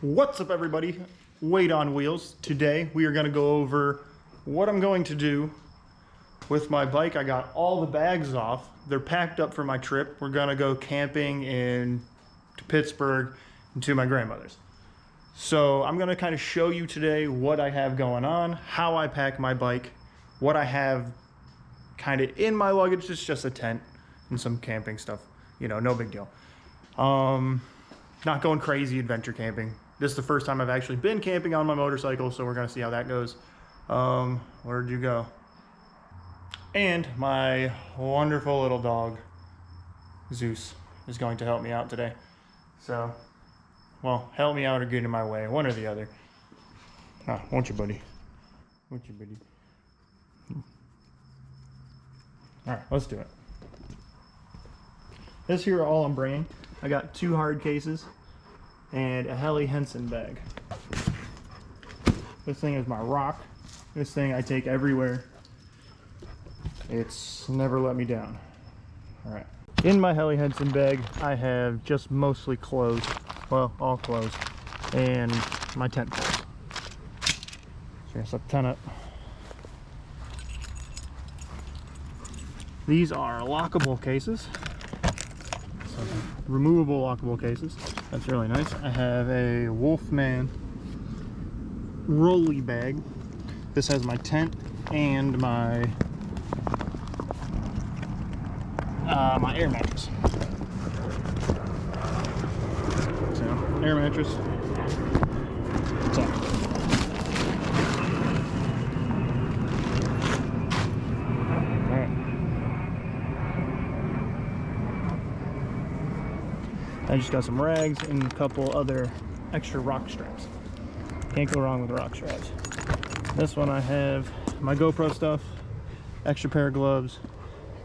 What's up, everybody? Weight on Wheels. Today we are going to go over what I'm going to do with my bike. I got all the bags off. They're packed up for my trip. We're going to go camping to Pittsburgh and to my grandmother's. So I'm going to kind of show you today what I have going on, how I pack my bike, what I have kind of in my luggage. It's just a tent and some camping stuff. You know, no big deal. Not going crazy adventure camping. This is the first time I've actually been camping on my motorcycle, so we're gonna see how that goes. Where'd you go? And my wonderful little dog, Zeus, is going to help me out today. So, well, help me out or get in my way, one or the other. Ah, won't you, buddy? Won't you, buddy? All right, let's do it. This here, all I'm bringing. I got 2 hard cases and a Helly Hansen bag. This thing is my rock. This thing I take everywhere. It's never let me down. All right. In my Helly Hansen bag, I have just mostly clothes. Well, all clothes. And my tent poles. So I set the tent up. These are lockable cases. Removable lockable cases. That's really nice. I have a Wolfman rolly bag. This has my tent and my my air mattress. So, air mattress. Tent. I just got some rags and a couple other extra rock straps. Can't go wrong with rock straps. This one I have my GoPro stuff, extra pair of gloves,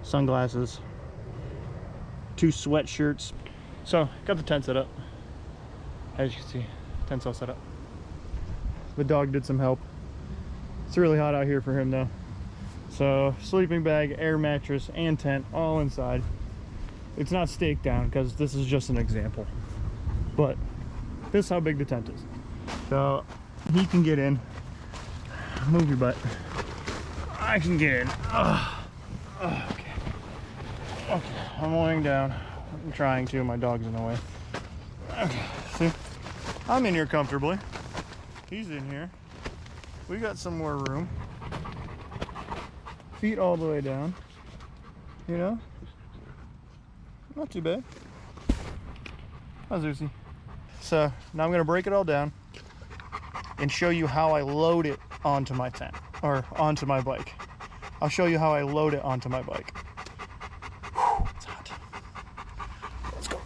sunglasses, 2 sweatshirts. So, got the tent set up. As you can see, tent's all set up. The dog did some help. It's really hot out here for him though. So, sleeping bag, air mattress, and tent all inside. It's not staked down because this is just an example, but this is how big the tent is. So he can get in. Move your butt. I can get in. Okay. I'm laying down. I'm trying to. My dog's in the way. Okay. See, I'm in here comfortably. He's in here. We got some more room. Feet all the way down. You know. Not too bad. How's Zeusy? So now I'm gonna break it all down and show you how I load it onto my tent or onto my bike. I'll show you how I load it onto my bike. Whew, it's hot. Let's go.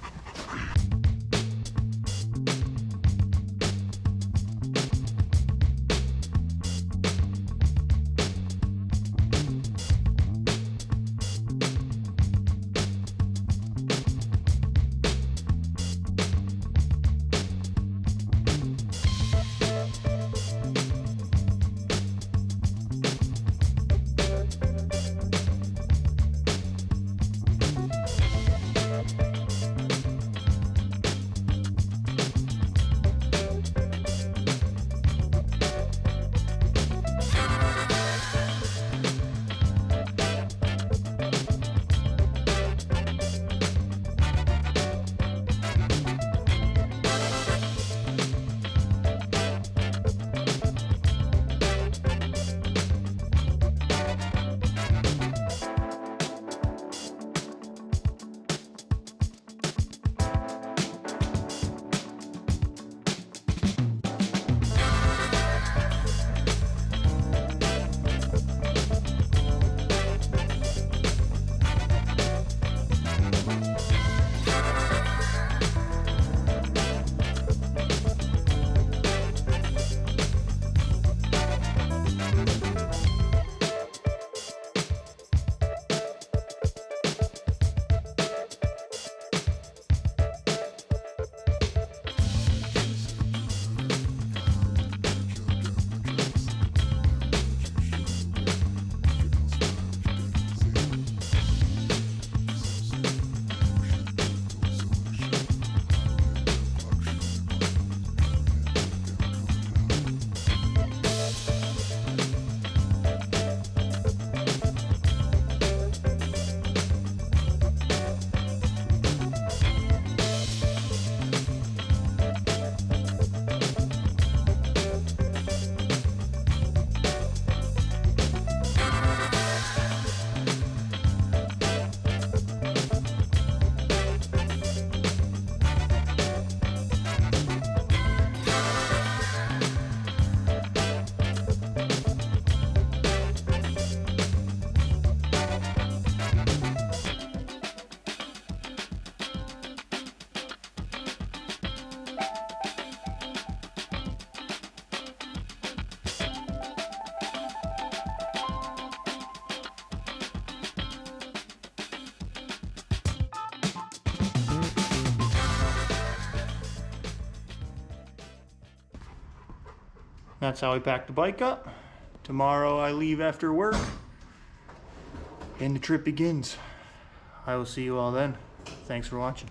That's how I pack the bike up. Tomorrow I leave after work and the trip begins. I will see you all then. Thanks for watching.